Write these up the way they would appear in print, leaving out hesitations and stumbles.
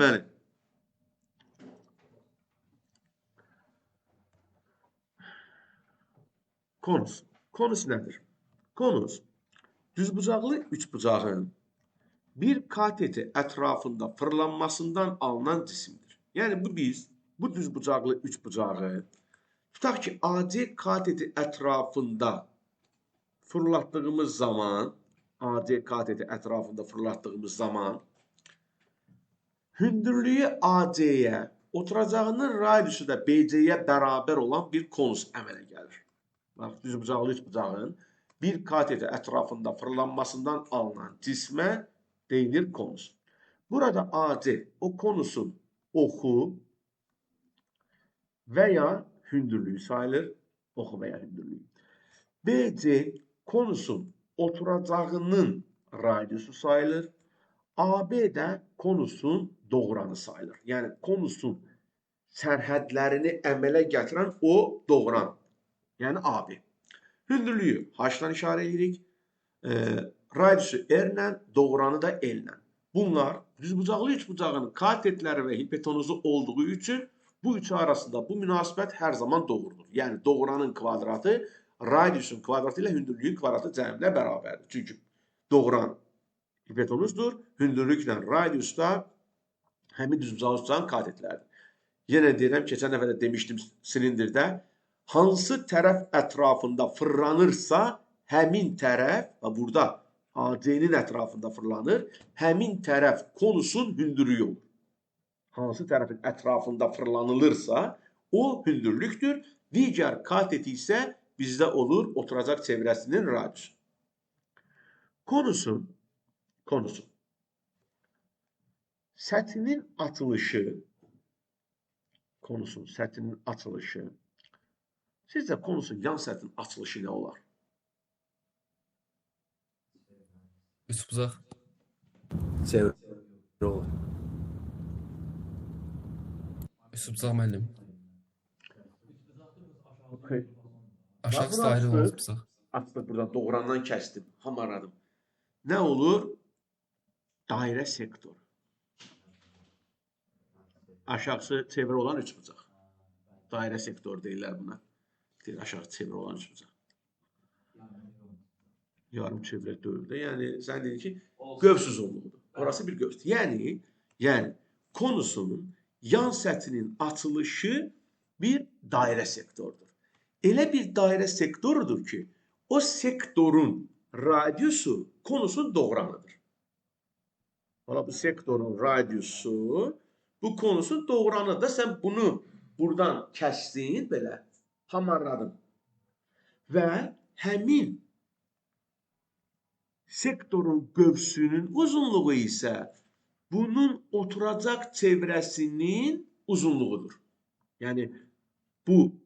Bəli. Konus. Konus nədir? Konus, düzbucaqlı üçbucağın bir kateti ətrafında fırlanmasından alınan cisimdir. Yəni, bu düzbucaqlı üçbucağı tutaq ki, AC kateti ətrafında fırlatdığımız zaman hündürlüyü AC-yə, oturacağının radiusu da BC-yə bərabər olan bir konus əmələ gəlir. Bax, düzbucaqlı üçbucağın bir kateti ətrafında fırlanmasından alınan cismə deyilir konus. Burada AC o konusun oxu və ya hündürlüyü sayılır. Oxu və ya hündürlüyü. BC konusun oturacağının radiusu sayılır. AB də konusun doğranı sayılır. Yəni, konusun sərhədlərini əmələ gətirən o doğran. Yəni, AB. Hündürlüyü H-dan işarə edirik. Radiusu R-lə, doğranı da L-lə. Bunlar düzbucaqlı üçbucağın katetləri və hipotenuzu olduğu üçün bu üçü arasında bu münasibət hər zaman doğrudur. Yəni, doğranın kvadratı radiusun kvadratı ilə hündürlüyün kvadratı cəmlə bərabərdir. Çünki doğran hipotenuzdur, hündürlüklə radius da həmin düzbucaqlı üçbucağın katetləridir. Yenə deyirəm, keçən dəfə də demişdim silindirdə, hansı tərəf ətrafında fırlanırsa, həmin tərəf, burada AC-nin ətrafında fırlanır, həmin tərəf konusun hündürlüyü olur. Hansı tərəfin ətrafında fırlanılırsa, o hündürlükdür. Digər kateti isə bizdə olur oturacaq çevrəsinin radiusu. Konusun səthinin açılışı, sizcə konusun yan səthin açılışı nə olar? Üçbucaq. Çevrə olur. Üçbucaq müəllim. Okay. Aşağısı da ayrı üçbucaq. Açdıq buradan, doğrandan kəsdim, hamarladım. Nə olur? Dairə sektor. Aşağısı çevrə olan üçbucaq. Dairə sektor deyirlər buna. Aşağı çevrə olan üçbucaq. Yarım çevrə dövdə. Yəni, sən deyir ki, qövs uzunluğudur. Orası bir qövsdür. Yəni, konusunun yan səthinin açılışı bir dairə sektordur. Elə bir dairə sektorudur ki, o sektorun radiusu konusun doğranıdır. Bu sektorun radiusu bu konusun doğranıdır. Sən bunu buradan kəsdin, belə hamarladın. Və həmin sektorun qövsünün uzunluğu isə bunun oturacaq çevrəsinin uzunluğudur. Yəni, bu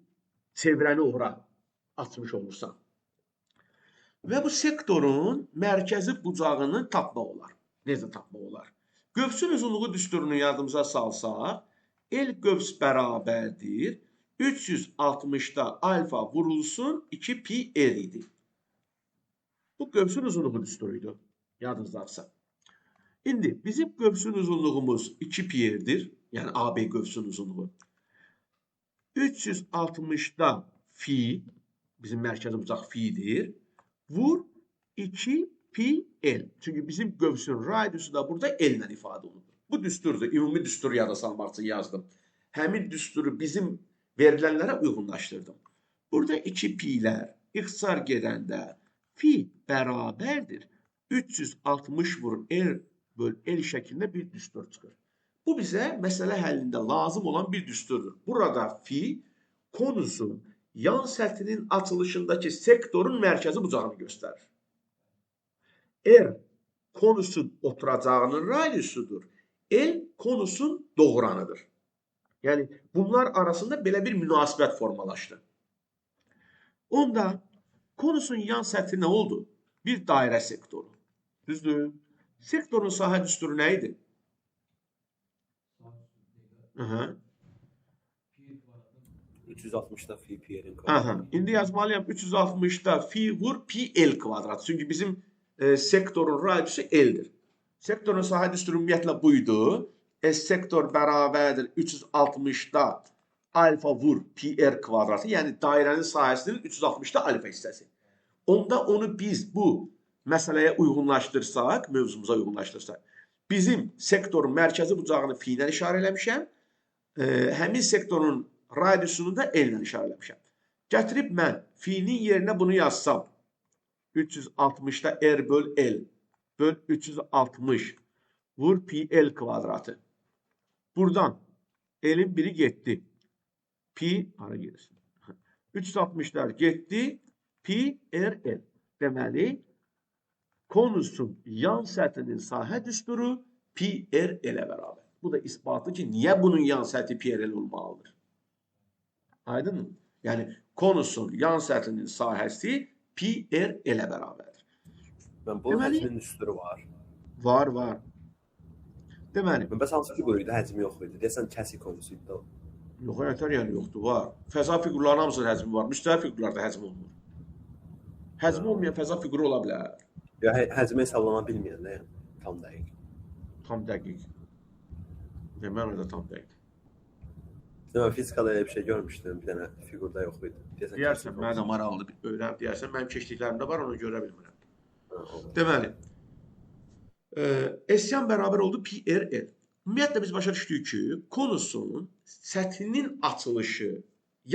çevrəni ora açmış olursan. Və bu sektorun mərkəzi bucağını tapmaq olar. Necə tapmaq olar? Qövsün uzunluğu düsturunu yadımıza salsaq, L qövs bərabərdir 360-da alfa vurulsun 2 pi L idi. Bu qövsün uzunluğu düsturuydu. Yadınızdadırsa. İndi bizim qövsün uzunluğumuz 2 pi L'dir. Yəni AB qövsün uzunluğu. 360-da fi, bizim mərkəzi bucaq fi'dir. Vur 2 pi L. Çünki bizim qövsün radiusu da burada L ilə ifadə olunur. Bu düsturdur. Ümumi düsturu yada salmaq üçün yazdım. Həmin düsturu bizim verilənlərə uyğunlaşdırdım. Burada 2 pi'lər ixtisar gedəndə fi bərabərdir. 360 vurun L böl L şəklində bir düstur çıxır. Bu bizə məsələ həllində lazım olan bir düsturdur. Burada fi konusun yan səthinin açılışındakı sektorun mərkəzi bucağını göstərir. R konusun oturacağının radiusudur. L konusun doğranıdır. Yəni, bunlar arasında belə bir münasibət formalaşdı. Onda konusun yan səthi nə oldu? Bir dairə sektoru. Düzdür? Sektorun sahə düsturu nə idi? 360'da fi pi L'in kvadratı. İndi yazmalıyam 360'da fi vur pi L kvadrat. Çünki bizim sektorun radiusu L'dir. Sektorun sahə düsturu ümumiyyətlə buydu. S sektor bərabərdir 360-da alfa vur pi r kvadratı, yəni dairənin sahəsinin 360-da alfa hissəsi. Onda onu biz bu məsələyə uyğunlaşdırsaq, mövzumuza uyğunlaşdırsaq, bizim sektorun mərkəzi bucağını fi ilə işarə eləmişəm, həmin sektorun radiusunu da L ilə işarə eləmişəm. Gətirib mən fi'nin yerinə bunu yazsam, 360-da R böl L böl 360 vur pi L kvadratı. Buradan L'in biri getdi. Pi, hara gelirsin? 360'lar getdi. Pi R L. Deməli, konusun yan səthinin sahə düsturu pi R L-ə bərabər. Bu da isbatı ki, niyə bunun yan səthi pi R L olmalıdır? Aydın mı? Yəni, konusun yan səthinin sahəsi pi R L-ə bərabərdir. Bunun həcmin düsturu var. Var. Deməli. Bəs hansı fiquruydu, həcmi yox idi? Deyəsən, kəsik konusuydu da o. Yox, nətər yəni yoxdur, var. Fəza fiqurların hamısının həcmi var. Müstəvi fiqurlarda həcmi olmur. Həcmi olmayan fəza fiquru ola bilər. Ya, həcmi hesablana bilməyən də, yəni, tam dəqiq. Tam dəqiq. Deməli də tam dəqiq. Deməli, fizikada elə bir şey görmüşdüm, bir dənə fiqurda yox idi. Deyərsən, mənə də maraqlı bir öyrən, deyərsən, mənim keçdiklərimdə var, onu görə bilmirəm. Deməli, S-yan bərabər oldu pi R L. Ümumiyyətlə, biz başa düşdük ki, konusun səthinin açılışı,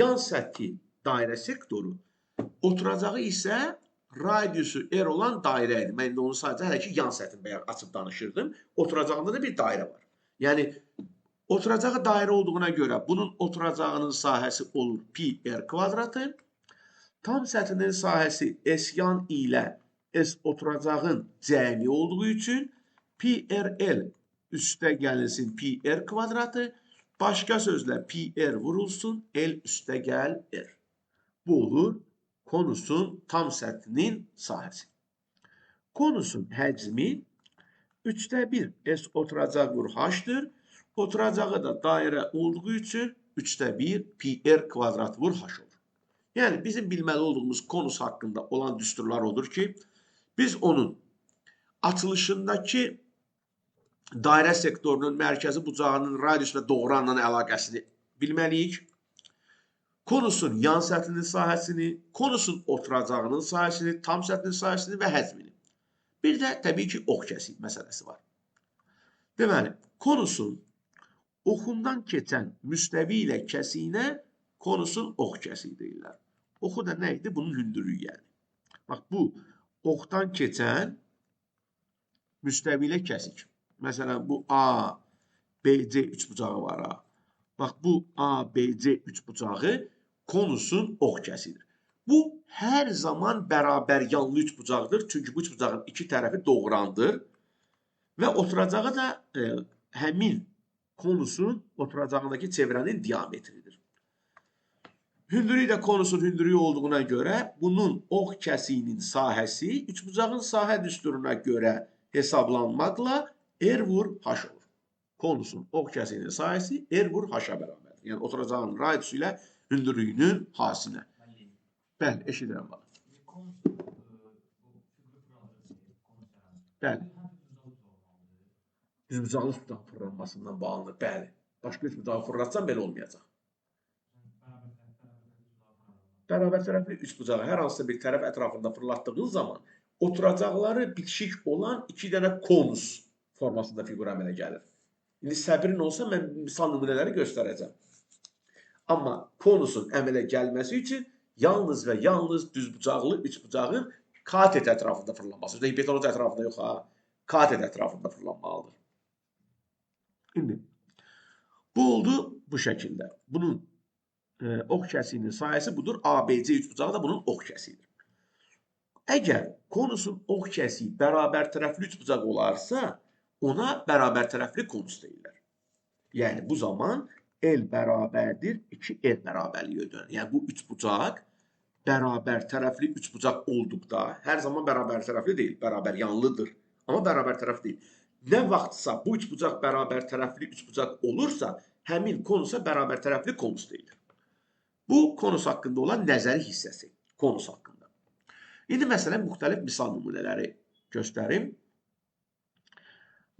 yan səthi dairə sektoru, oturacağı isə radiusu R olan dairə idi. Mən indi onu sadəcə hələ ki, yan səthin bəyər açıb danışırdım. Oturacağında da bir dairə var. Yəni, oturacağı dairə olduğuna görə bunun oturacağının sahəsi olur pi R kvadratı. Tam səthinin sahəsi S-yan ilə S oturacağın cəmi olduğu üçün pi R L üstə gəlinsin pi R kvadratı, başqa sözlə pi R vurulsun, L üstə gəl R. Bu olur konusun tam səthinin sahəsi. Konusun həcmi 3/1 S oturacaq vur H-dır. Oturacağı da dairə olduğu üçün 3/1 pi R kvadrat vur H olur. Yəni, bizim bilməli olduğumuz konus haqqında olan düsturlar odur ki, biz onun açılışındakı dairə sektorunun mərkəzi bucağının radiusuna doğranla əlaqəsini bilməliyik. Konusun yan səthinin sahəsini, konusun oturacağının sahəsini, tam səthinin sahəsini və həcmini. Bir də təbii ki, ox kəsik məsələsi var. Deməli, konusun oxundan keçən müstəvi ilə kəsiyinə konusun ox kəsiyi deyirlər. Oxu da nə idi? Bunun hündürlüyü yəni. Bax, bu oxdan keçən müstəvi ilə kəsik. Məsələn, bu A, B, C üçbucağı var ha. Bax, bu A, B, C üçbucağı konusun ox kəsidir. Bu, hər zaman bərabər yanlı üçbucaqdır. Çünki bu üçbucağın iki tərəfi doğrandır. Və oturacağı da həmin konusun oturacağındakı çevrənin diametridir. Hündürlüyü də konusun hündürlüyü olduğuna görə bunun ox kəsiyinin sahəsi üçbucağın sahə düsturuna görə hesablanmaqla R vur H olur. Konusun ox kəsiyinin sahəsi R vur H-a bərabərdir. Yəni, oturacağın radiusu ilə hündürlüyünün hasinə. Bəli, eşidirəm bana. Bəli. Düzbucaqlı tutan fırlanmasından bağlıdır. Bəli. Başqa üçbucağı fırlatsan belə olmayacaq. Bərabər tərəfli üçbucağı hər hansısa bir tərəf ətrafında fırlatdığın zaman oturacaqları bitişik olan iki dənə konus formasında fiqur əmələ gəlir. İndi səbrin olsa mən misal nümunələri göstərəcəm. Amma konusun əmələ gəlməsi üçün yalnız və yalnız düzbucaqlı üçbucağın katet ətrafında fırlanması. Hipotenuza ətrafında yox ha. Katet ətrafında fırlanmalıdır. İndi bu oldu bu şəkildə. Bunun ox kəsiyinin sayəsi budur. ABC üçbucağı da bunun ox kəsiyidir. Əgər konusun ox kəsiyi bərabər tərəfli üçbucaq olarsa, ona bərabər tərəfli konus deyirlər. Yəni, bu zaman L bərabərdir 2L bərabərliyi ödənir. Yəni, bu üçbucaq bərabər tərəfli üçbucaq olduqda, hər zaman bərabər tərəfli deyil, bərabər yanlıdır. Amma bərabər tərəfli deyil. Nə vaxtsa bu üçbucaq bərabər tərəfli üçbucaq olursa, həmin konusa bərabər tərəfli konus deyilir. Bu, konus haqqında olan nəzəri hissəsi, konus haqqında. İndi məsələn, müxtəlif misal nümunələri göstərim.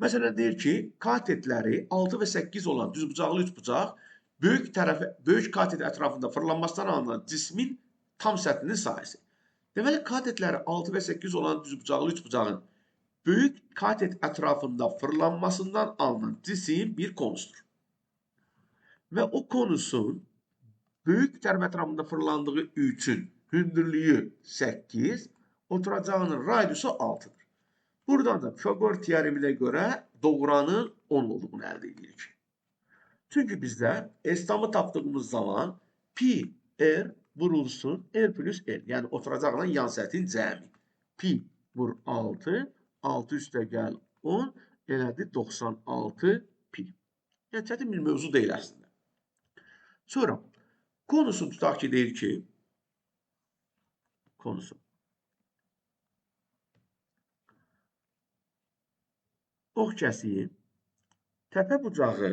Məsələn, deyir ki, katetləri 6 və 8 olan düzbucaqlı üçbucaq böyük katet ətrafında fırlanmasından alınan cismin tam səthinin sahəsi. Deməli, katetləri 6 və 8 olan düzbucaqlı üçbucağın böyük katet ətrafında fırlanmasından alınan cisim bir konusdur. Və o konusun böyük tərəf ətrafında fırlandığı üçün hündürlüyü 8, oturacağının radiusu 6'dır. Buradan da Pifagor teoreminə görə doğranın 10 olduğunu əldə edirik. Çünki bizdə estamı tapdığımız zaman pi r vurulsun r plus r. Yəni oturacaqla yan səthin cəmi. Pi vur 6, 6 üstə gəl 10, elədi 96 pi. Yəni çətin bir mövzu deyil əslində. Sonra konusun tutaq ki, deyir ki, konusu. Ox kəsiyi təpə bucağı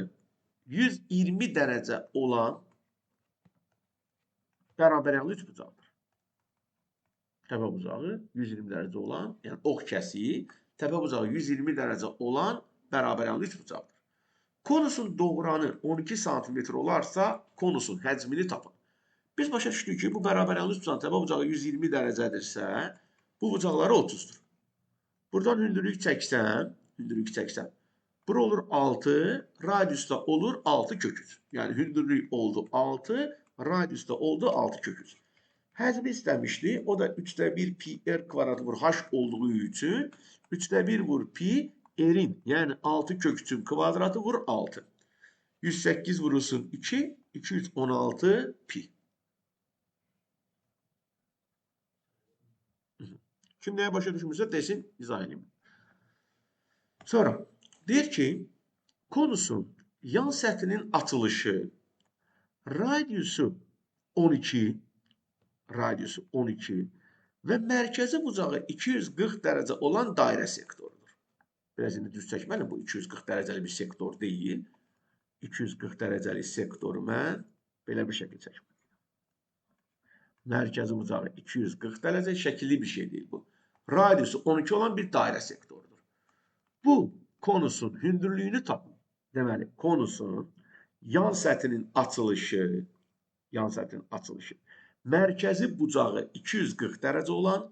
120 dərəcə olan bərabəryanlı üçbucaqdır. Təpə bucağı 120 dərəcə olan, yəni ox kəsiyi təpə bucağı 120 dərəcə olan bərabəryanlı üçbucaqdır. Konusun doğranı 12 cm olarsa, konusun həcmini tapın. Biz başa düşdük ki, bu bərabəryanlı üçbucağın təpə bucağı 120 dərəcədirsə, bu bucaqları 30'dur. Buradan hündürlük çəksən, bura olur 6, radiusda olur 6 kök 3. Yəni hündürlük oldu 6, radiusda oldu 6 kök 3. Həcmi istəmişdi, o da 3'də 1 pi r kvadratı vur h olduğu üçün 3'də 1 vur pi r'in, yəni 6 kök 3'ün kvadratı vur 6. 108 vurulsun 2, 216 pi. Kim nəyə başa düşmürsə desin, izah edeyim. Sonra deyir ki, konusun yan səthinin açılışı radiusu 12 və mərkəzi bucağı 240 dərəcə olan dairə sektorudur. Biraz indi düz çəkməliyim, bu 240 dərəcəli bir sektor deyil. 240 dərəcəli sektoru mən belə bir şəkil çəkməliyim. Mərkəzi bucağı 240 dərəcə, şəkilli bir şey deyil bu. Radiusu 12 olan bir dairə sektorudur. Bu konusun hündürlüyünü tapın. Deməli, konusun yan səthinin açılışı, mərkəzi bucağı 240 dərəcə olan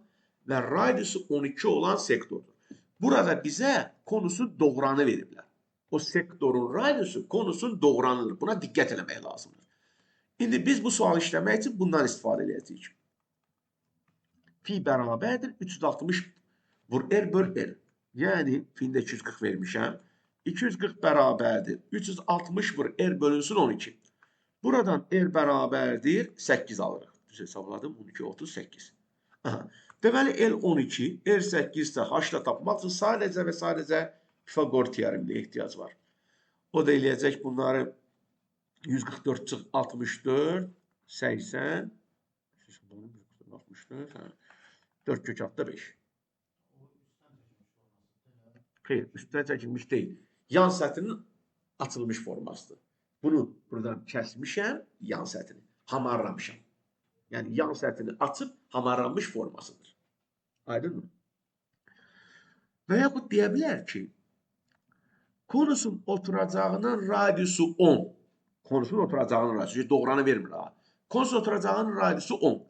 və radiusu 12 olan sektordur. Burada bizə konusun doğranı veriblər. O sektorun radiusu konusun doğranıdır. Buna diqqət eləmək lazımdır. İndi biz bu sualı işləmək üçün bundan istifadə edəcəyik. Pi bərabərdir 360 vur r böl r. Yəni, fində 240 vermişəm. 240 bərabərdir 360 vur r bölünsün 12. Buradan r bərabərdir 8 alırıq. Düz hesabladım, 12, 38. Deməli, l 12, r 8 isə h-la tapmaq üçün sadəcə və sadəcə Pifagor teoreminə ehtiyac var. O da eləyəcək bunları 144 çıx 64, 80, 4 kök 5. Xeyr, üstdən çəkilmiş deyil. Yan səthinin açılmış formasıdır. Bunu buradan kəsmişəm, yan səthini, hamarlamışam. Yəni, yan səthini açıb hamarlanmış formasıdır. Aydın mı? Və yaxud deyə bilər ki, konusun oturacağının radiusu 10. Konusun oturacağının radiusu, doğranı vermir ha. Konusun oturacağının radiusu 10.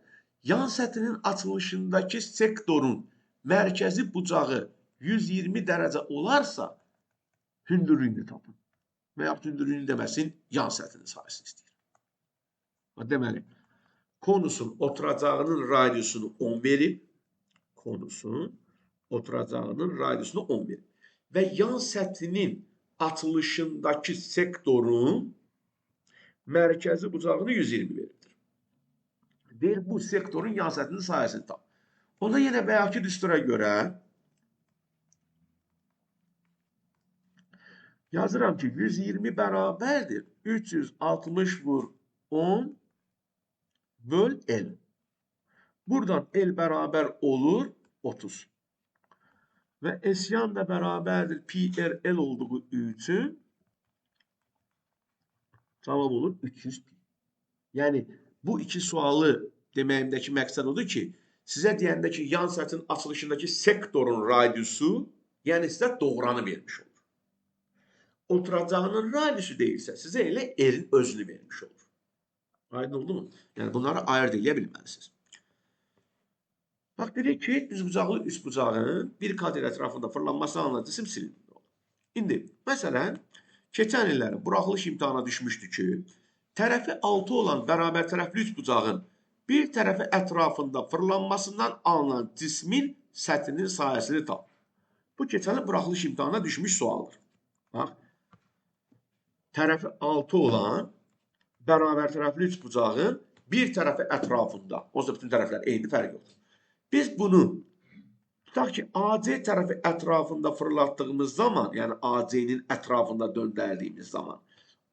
Yan səthinin açılışındakı sektorun mərkəzi bucağı 120 dərəcə olarsa, hündürlüyünü tapın. Və yaxud hündürlüyünü deməsin, yan səthinin sayısını istəyir. Deməli, konusun oturacağının radiusunu 10 verib, konusun oturacağının radiusunu 10 verib. Və yan səthinin açılışındakı sektorun mərkəzi bucağını 120 veribdir. Deyir, bu sektorun yan səthinin sayəsini tap. Onda yenə bayaqki düstura görə yazıram ki, 120 bərabərdir 360 vur 10 böl L. Buradan L bərabər olur 30. Və S-yan da bərabərdir pi r L olduğu üçün cavab olur 300 pi. Yəni, bu iki sualı deməyimdəki məqsəd odur ki, sizə deyəndə ki, yan səthin açılışındakı sektorun radiusu, yəni sizə doğranı vermiş olur. oturacağının radiusu değilse size elə erin özünü vermiş olur. Aydın oldu mu? Yəni bunları ayırt edə bilməlisiniz. Bax dedik ki, düzbucaqlı üçbucağın bir kadir ətrafında fırlanması anlatıcı cisim silindir olur. İndi məsələn, keçən illərin buraxılış imtahana düşmüşdü ki, tərəfi 6 olan bərabər tərəfli üçbucağın bir tərəfi ətrafında fırlanmasından alınan cismin səthinin sayəsini tap. Bu keçən il buraxılış imtahana düşmüş sualdır. Bax, tərəfi 6 olan bərabər tərəfli üçbucağın bir tərəfi ətrafında, onsuz da bütün tərəflər eyni, fərq yoxdur. Biz bunu tutaq ki, AC tərəfi ətrafında fırlatdığımız zaman, yəni AC-nin ətrafında döndərdiyimiz zaman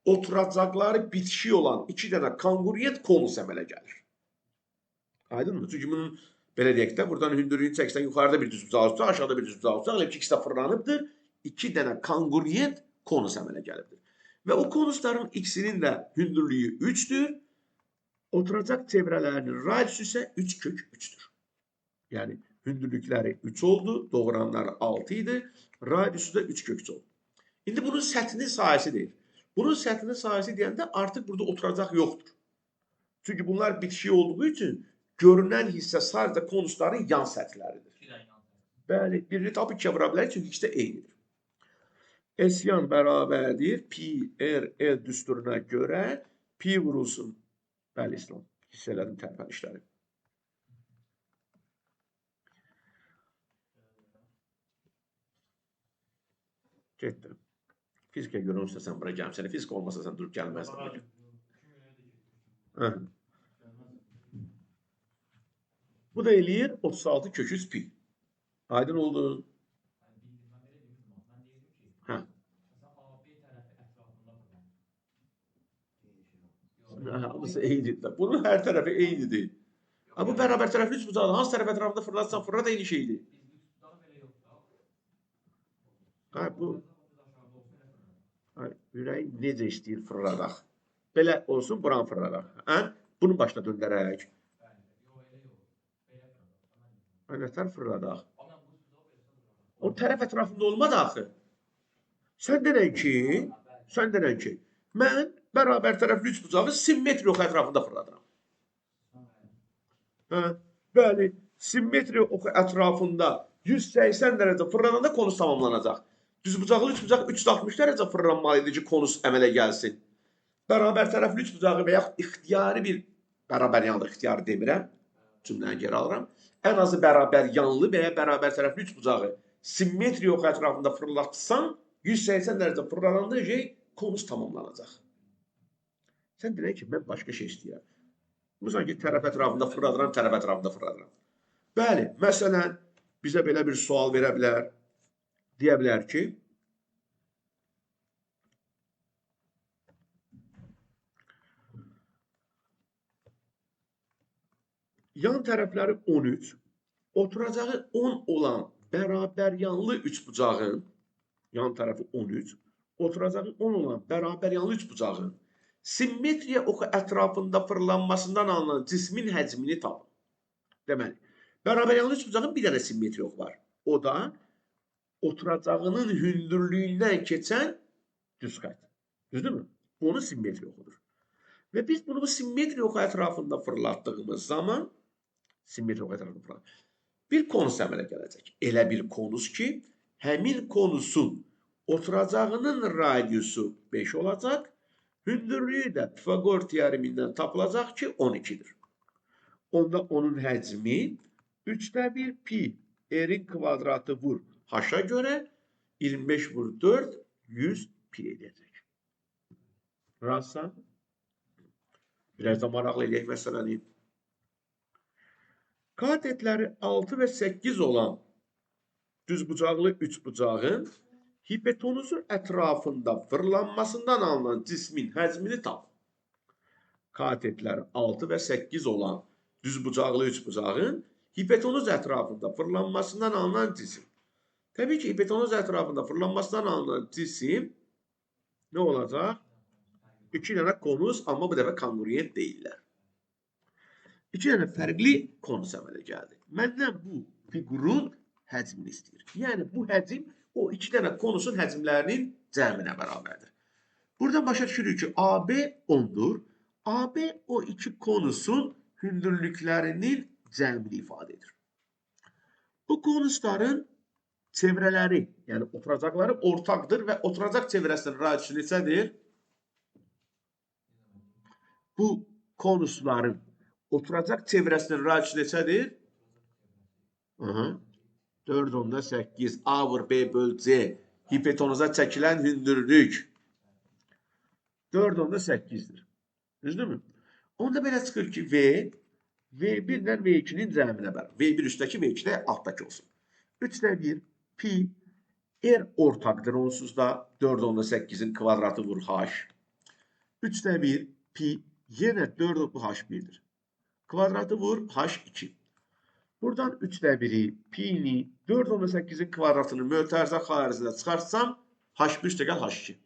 oturacaqları bitişik olan iki dənə kongruent konus əmələ gəlir. Aydın mı? Çünki bunun belə deyək də, buradan hündürlüyünü çəksən yuxarıda bir düzbucaq olacaq, aşağıda bir düzbucaq olacaq, elə ki, ikisi də fırlanıbdır, iki dənə kongruent konus əmələ gəlibdir. Və o konusların ikisinin də hündürlüyü 3'dür. Oturacaq çevrələrinin radiusu isə 3 kök 3'dür. Yəni hündürlükləri 3 oldu, doğranları 6 idi, radiusu da 3 kök 3 oldu. İndi bunun səthinin sayəsi deyil. Bunun səthinin sayəsi deyəndə artıq burada oturacaq yoxdur. Çünki bunlar bitişik olduğu üçün görünən hissə sadəcə konusların yan səthləridir. Bəli, birini tapıb ikiyə vura bilərik, çünki ikisi də eynidir. S-yan bərabərdir pi r l düsturuna görə pi vurulsun. Bəli, İslam. Hissələrin tərpənişləri. Getdim. Fizikə görə olsa sən bura gəlmişsən. Fizika olmasa sən durub gəlməzdin. Bu da eləyir 36 kök 3 pi. Aydın oldu. Hamısı eynidir. Bunun hər tərəfi eynidir. Bu bərabər tərəfli üçbucaqdır. Hansı tərəf ətrafında fırlatsan fırlat eyni şeydir. Bu ürəyin necə istəyir fırladaq. Belə olsun, buranı fırladaq. Bunun başına döndərək. Nətər fırladaq? O tərəf ətrafında olmadı axı. Sən denən ki, mən bərabər tərəfli üçbucağı simmetri oxu ətrafında fırladıram. Bəli, simmetri oxu ətrafında 180 dərəcə fırlananda konus tamamlanacaq. Düzbucaqlı üçbucaq 360 dərəcə fırlanmalı idi ki, konus əmələ gəlsin. Bərabər tərəfli üçbucağı və yaxud ixtiyari bir, bərabər yanlı ixtiyarı demirəm, cümləni geri alıram. Ən azı bərabər yanlı və ya bərabər tərəfli üçbucağı simmetri oxu ətrafında fırlatsan, 180 dərəcə fırlananda konus tamamlanacaq. Sən deyək ki, mən başqa şey istəyirəm. Bu sanki tərəf ətrafında fırladıram, tərəf ətrafında fırladıram. Bəli, məsələn, bizə belə bir sual verə bilər. Deyə bilər ki, yan tərəfləri 13, oturacağı 10 olan bərabər yanlı üçbucağın, yan tərəfi 13, oturacağı 10 olan bərabər yanlı üçbucağın simmetriya oxu ətrafında fırlanmasından alınan cismin həcmini tapın. Deməli, bərabər yanlı üçbucağın bir dənə simmetriya oxu var. O da oturacağının hündürlüyündən keçən düz xətt. Düzdürmü? Onun simmetriya oxudur. Və biz bunu bu simmetriya oxu ətrafında fırlatdığımız zaman bir konus əmələ gələcək. Elə bir konus ki, həmin konusun oturacağının radiusu 5 olacaq, hündürlüyü də Pifagor teoremindən tapılacaq ki, 12'dir. Onda onun həcmi 3/1 pi r-in kvadratı vur h-a görə 25 vur 4, 100 pi edəcək. Razısan? Biraz da maraqlı eləyək məsələni. Katetləri 6 və 8 olan düzbucaqlı üçbucağın hipotenuzun ətrafında fırlanmasından alınan cismin həcmini tap. Katetləri 6 və 8 olan düzbucaqlı üçbucağın hipotenuz ətrafında fırlanmasından alınan cisim. Təbii ki, hipotenuz ətrafında fırlanmasından alınan cisim nə olacaq? 2 dənə konus, amma bu dəfə kongruent deyirlər. 2 dənə fərqli konus əmələ gəldi. Məndən bu fiqurun həcmini istəyir. Yəni, bu həcm o iki dənə konusun həcmlərinin cəminə bərabərdir. Buradan başa düşürük ki, AB 10'dur. AB o iki konusun hündürlüklərinin cəmini ifadə edir. Bu konusların çevrələri, yəni oturacaqları ortaqdır və oturacaq çevrəsinin radiyusu neçədir? Bu konusların oturacaq çevrəsinin radiyusu neçədir? 4.8 A vur B böl C hipotenuza çəkilən hündürlük 4.8'dir. Düzdürmü? Onda belə çıxır ki, V1 ilə V2'nin cəminə bərabər. V1 üstdəki, V2 də altdakı olsun. 3/1 pi R ortaqdır onsuz da 4.8'in kvadratı vur H. 3/1 pi yenə 4 bu H1'dir. Kvadratı vur H2. Buradan 3/1'i pi'ni 4.8'in kvadratını mötərizə xaricinə çıxarsam H1 üstəgəl H2.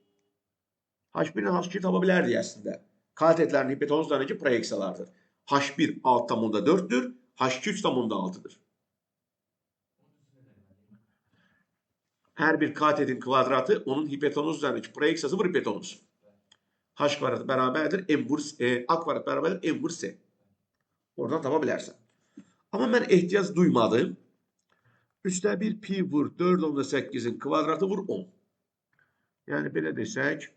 H1 ilə H2'yi tapa bilərdik əslində. Katetlərin hipotenuz üzərindəki proyeksiyalardır. H1 6,4'dür, H2 3,6'dır. Hər bir katetin kvadratı onun hipotenuz üzərindəki proyeksiyası vur hipotenuz. H kvadratı bərabərdir, A kvadratı bərabərdir, M vur C. Oradan tapa bilərsən. Amma mən ehtiyac duymadım. 3/1 pi vur 4.8'in kvadratı vur 10. Yəni belə desək,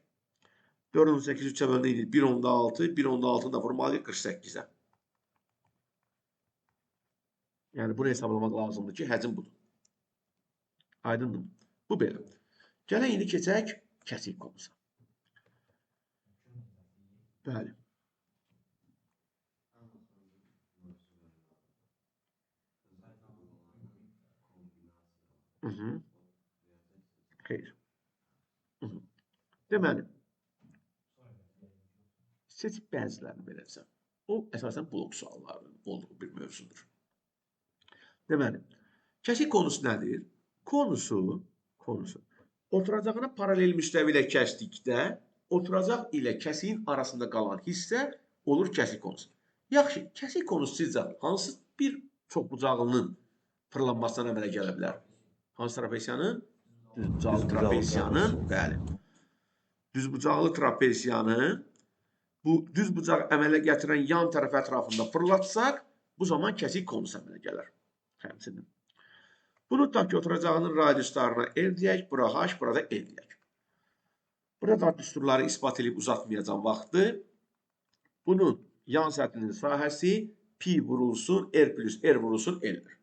4.8 3'ə bölündü 1.6, 1.6 da vurmalıyıq 48'ə. Yəni bunu hesablamaq lazımdır ki, həcm budur. Aydındır. Bu belə. Gələk indi keçək kəsik konusa. Bəli. Xeyr. Deməli, seçib bəzilərini verəcəm. O, əsasən blok suallarının olduğu bir mövzudur. Deməli, kəsik konusu nədir? Konusu, oturacağına paralel müstəvi ilə kəsdikdə, oturacaq ilə kəsiyin arasında qalan hissə olur kəsik konusu. Yaxşı, kəsik konusu sizcə hansı bir çoxbucaqlının fırlanmasına əmələ gələ bilər? Hansı trapesiyanın? Düzbucaqlı trapesiyanın, bəli. Düzbucaqlı trapesiyanı bu düzbucağı əmələ gətirən yan tərəf ətrafında fırlatsaq, bu zaman kəsik konusu əmələ gələr. Həmçinin. Bunu tutaq ki, oturacağının radiuslarına L deyək, bura H, burada L deyək. Burada düsturları ispat edib uzatmayacağım vaxtı. Bunun yan səthinin sahəsi pi vurulsun, R plus R vurulsun L'dir.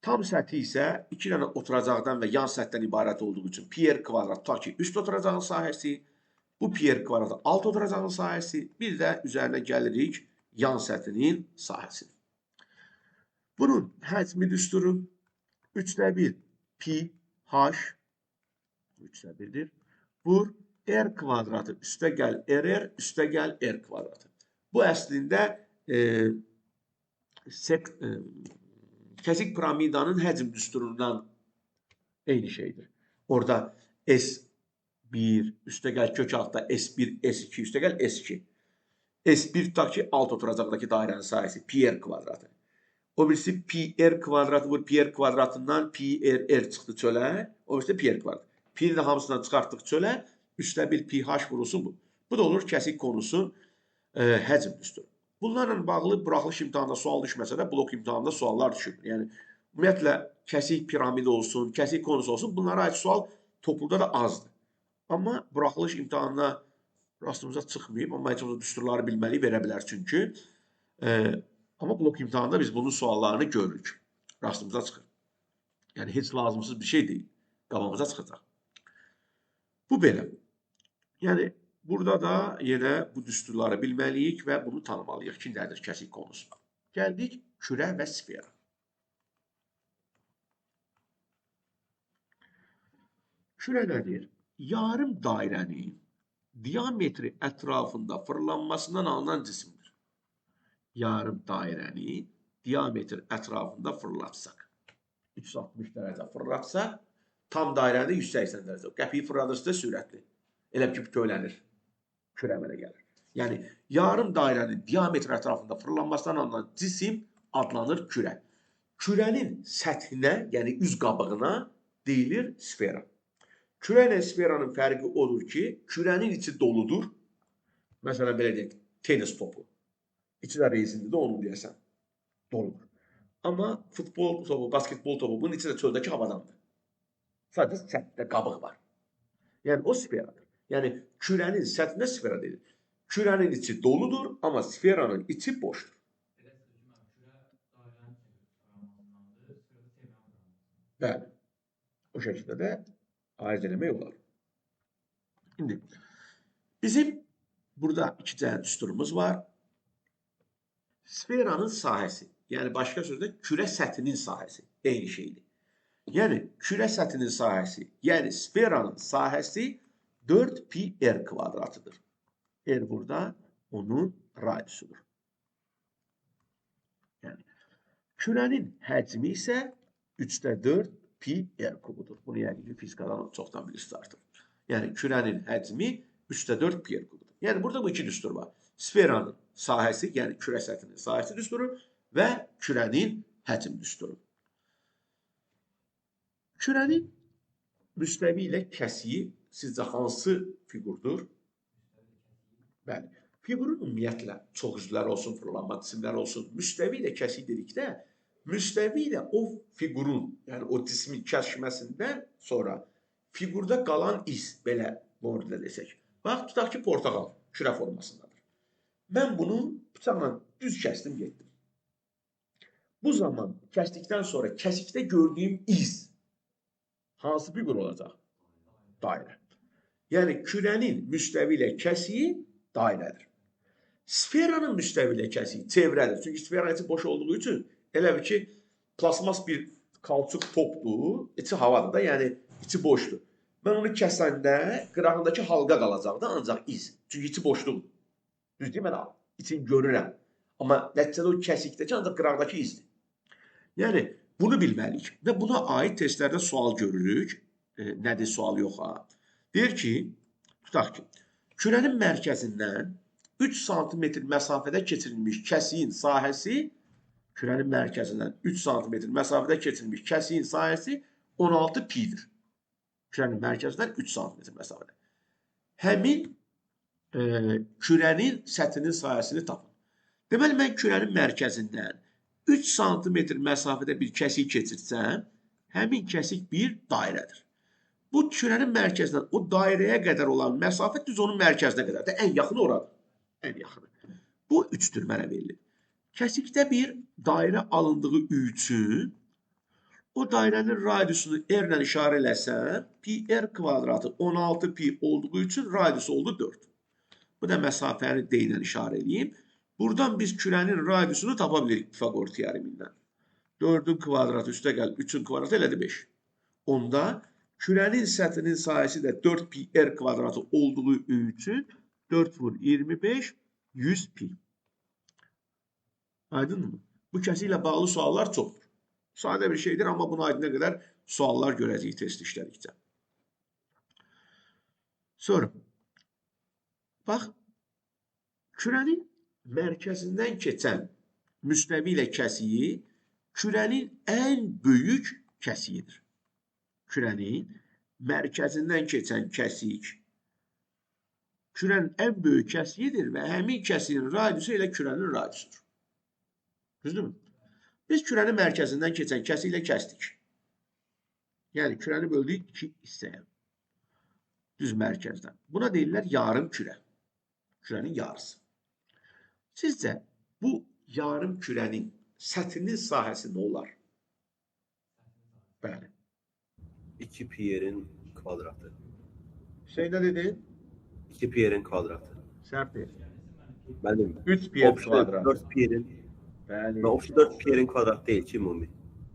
Tam səthi isə 2 dənə oturacaqdan və yan səthdən ibarət olduğu üçün pi R kvadrat tutaq ki, üst oturacağın sahəsi, bu pi R kvadrat alt oturacağın sahəsi, bir də üzərinə gəlirik yan səthinin sahəsini. Bunun həcmi düsturu 3/1 pi H 3/1'dir. Vur R kvadratı üstə gəl RR üstə gəl R kvadratı. Bu əslində kəsik piramidanın həcm düsturundan eyni şeydir. Orada S1 üstə gəl kök altda S1 S2 üstə gəl S2. S1 tutaq ki alt oturacaqdakı dairənin sahəsi pi R kvadratı. O birisi pi R kvadratı vur pi R kvadratından pi R çıxdı çölə. O birisi pi R kvadratı. Pi də hamısından çıxartdıq çölə. 3/1 pi H vurulsun bu. Bu da olur kəsik konusun həcm düsturu. Bunlarla bağlı buraxılış imtahanında sual düşməsə də blok imtahanında suallar düşür. Yəni ümumiyyətlə kəsik piramidi olsun, kəsik konusu olsun, bunlara aid sual topluluqda da azdır. Amma buraxılış imtahanına rastımıza çıxmayıb, amma heç olmasa düsturları bilməli verə bilər çünki. Amma blok imtahanında biz bunun suallarını görürük. Rastımıza çıxır. Yəni heç lazımsız bir şey deyil. Qabağımıza çıxacaq. Bu belə. Yəni burada da yenə bu düsturları bilməliyik və bunu tanımalıyıq ki, nədir kəsik konusu. Gəldik kürə və sfera. Kürə nədir? Yarım dairənin diametri ətrafında fırlanmasından alınan cisimdir. Yarım dairəni diametr ətrafında fırlatsaq. 360 dərəcə fırlatsaq, tam dairədə 180 dərəcə. Qəpiyi fırladırsa sürətli. Elə ki, köylənir. Kürə əmələ gəlir. Yəni, yarım dairənin diametr ətrafında fırlanmasından alınan cisim adlanır kürə. Kürənin səthinə, yəni üz qabığına deyilir sfera. Kürə ilə sferanın fərqi odur ki, kürənin içi doludur. Məsələn, belə deyək, tenis topu. İçi də rezinlidir, onu deyəsən. Doludur. Amma futbol topu, basketbol topu, bunun içi də çöldəki havadandır. Sadəcə səthdə qabıq var. Yəni, o sferadır. Yəni, kürənin səthində sfera deyilir. Kürənin içi doludur, amma sferanın içi boşdur. Bəli. O şəkildə də ayırt eləmək olar. İndi, bizim burada iki cəhət düsturumuz var. Sferanın sahəsi, yəni başqa sözlə kürə səthinin sahəsi eyni şeydir. Yəni, kürə səthinin sahəsi, yəni sferanın sahəsi 4πr kvadratıdır. R burada onun radiusudur. Yəni, kürənin həcmi isə 3/4 πr kubudur. Bunu yəqin ki, fizikadan çoxdan bilirsiniz artıq. Yəni, kürənin həcmi 3/4 πr kubudur. Yəni, burada bu iki düstur var. Sferanın sahəsi, yəni kürə səthinin sahəsi düsturu və kürənin həcm düsturu. Kürənin müstəvi ilə kəsiyi sizcə hansı fiqurdur? Bəli. Fiqurun ümumiyyətlə çox üzvləri olsun, fırlanma cisimləri olsun. Müstəvi ilə kəsiyi dedikdə, müstəvi ilə o fiqurun, yəni o cismin kəşməsindən sonra fiqurda qalan iz, belə borcla desək. Bax, tutaq ki, portaqal kürə formasındadır. Mən bunu bıçaqla düz kəsdim, getdim. Bu zaman kəsdikdən sonra kəsikdə gördüyüm iz hansı fiqur olacaq? Dairə. Yəni, kürənin müstəvi ilə kəsiyi dairədir. Sferanın müstəvi ilə kəsiyi çevrədir. Çünki sferanın içi boş olduğu üçün elə bir ki, plasmas bir kalçuq topdur, içi havadır da, yəni içi boşdur. Mən onu kəsəndə qırağındakı halqa qalacaq da ancaq iz. Çünki içi boşluqdur. Düz deyim, mən içini görürəm. Amma nəticədə o kəsikdəki ancaq qırağdakı izdir. Yəni, bunu bilməliyik. Və buna aid testlərdə sual görürük. Nədir sual yox ha? Deyir ki, tutaq ki, kürənin mərkəzindən 3 sm məsafədə keçirilmiş kəsiyin sahəsi, kürənin mərkəzindən 3 sm məsafədə keçirilmiş kəsiyin sahəsi 16 pi'dir. Kürənin mərkəzindən 3 sm məsafədə. Həmin kürənin səthinin sahəsini tapın. Deməli, mən kürənin mərkəzindən 3 sm məsafədə bir kəsik keçirsəm, həmin kəsik bir dairədir. Bu kürənin mərkəzindən o dairəyə qədər olan məsafə düz onun mərkəzinə qədərdir. Ən yaxını oradır. Ən yaxını. Bu 3'tür mənə verilir. Kəsikdə bir dairə alındığı üçün o dairənin radiusunu r ilə işarə eləsəm, πr kvadratı 16 pi olduğu üçün radiusu oldu 4. Bu da məsafəni d ilə işarə eləyim. Buradan biz kürənin radiusunu tapa bilirik Pifagor teoremindən. 4'ün kvadratı üstə gəl, 3'ün kvadratı elədi 5. Onda kürənin səthinin sahəsi də 4πr kvadratı olduğu üçün 4 vur 25, 100 pi. Aydınmı? Bu kəsiklə bağlı suallar çoxdur. Sadə bir şeydir, amma buna aydına qədər suallar görəcəyik test işlədikcə. Sonra, bax, kürənin mərkəzindən keçən müstəvi ilə kəsiyi kürənin ən böyük kəsiyidir. Kürənin mərkəzindən keçən kəsik kürənin ən böyük kəsiyidir və həmin kəsiyin radiusu ilə kürənin radiusudur. Düzdürmü? Biz kürənin mərkəzindən keçən kəsiklə kəsdik. Yəni, kürəni böldük 2 hissəyə. Düz mərkəzdən. Buna deyirlər yarım kürə. Kürənin yarısı. Sizcə, bu yarım kürənin səthinin sahəsi nə olar? Bəli. 2 πr'in kvadratı. Şey nə dedin? 2 πr'in kvadratı. Səhv deyil. Mənim 3 πr kvadrat. 4 p'in. Bəli. Və 4 p'in kvadratı deyil ki, ümumi.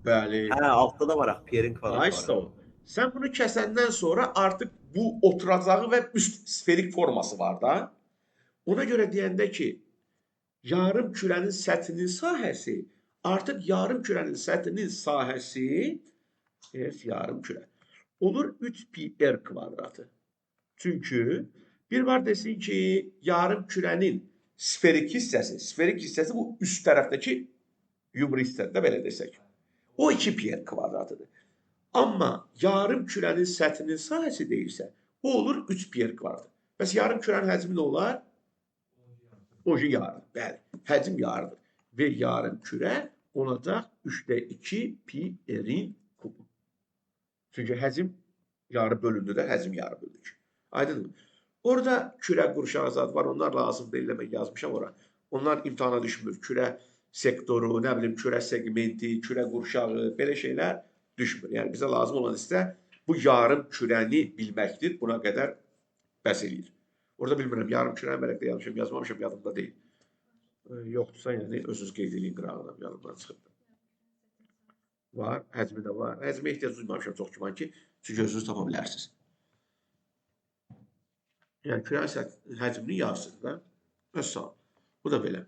Bəli. Hə, altda da var, p'in kvadratı Ay, sağ ol. Sən bunu kəsəndən sonra artıq bu oturacağı və üst sferik forması var da. Ona görə deyəndə ki, yarım kürənin səthinin sahəsi, artıq yarım kürənin səthinin sahəsi, yarım kürə, olur 3 πr kvadratı. Çünki bir var desin ki, yarım kürənin sferik hissəsi bu üst tərəfdəki yumru hissədə belə desək. O 2 πr kvadratıdır. Amma yarım kürənin səthinin sahəsi deyilsə, o olur 3 pi r kvadrat. Bəs yarım kürənin həcmi nə olar? Oji yarıdır. Bəli, həcm yarıdır. Və yarım kürə olacaq 3-də 2 pi r-in kubu. Çünki həcm yarı bölündü də, həcm yarı bölündü. Aydınmı? Orada kürə qurşağı zad var, onlar lazım deyil, mən yazmışam ora. Onlar imtihana düşmür. Kürə sektoru, nə bilim, kürə segmenti, kürə qurşağı, belə şeylər düşmür. Yəni bizə lazım olan isə bu yarım kürəni bilməkdir. Buna qədər bəs eləyir. Orada bilmirəm, yarım kürəni bəlkə də yazmışam, yazmamışam, yadımda deyil. Yoxdursa, yəni özünüz qeyd eləyin qırağına, yadımdan çıxıb. Var, həcmi də var. Həcmə ehtiyac duymamışam çox güman ki, çünki özünüz tapa bilərsiniz. Yəni kürənin həcmini yazsın da. Vəssalam. Bu da belə.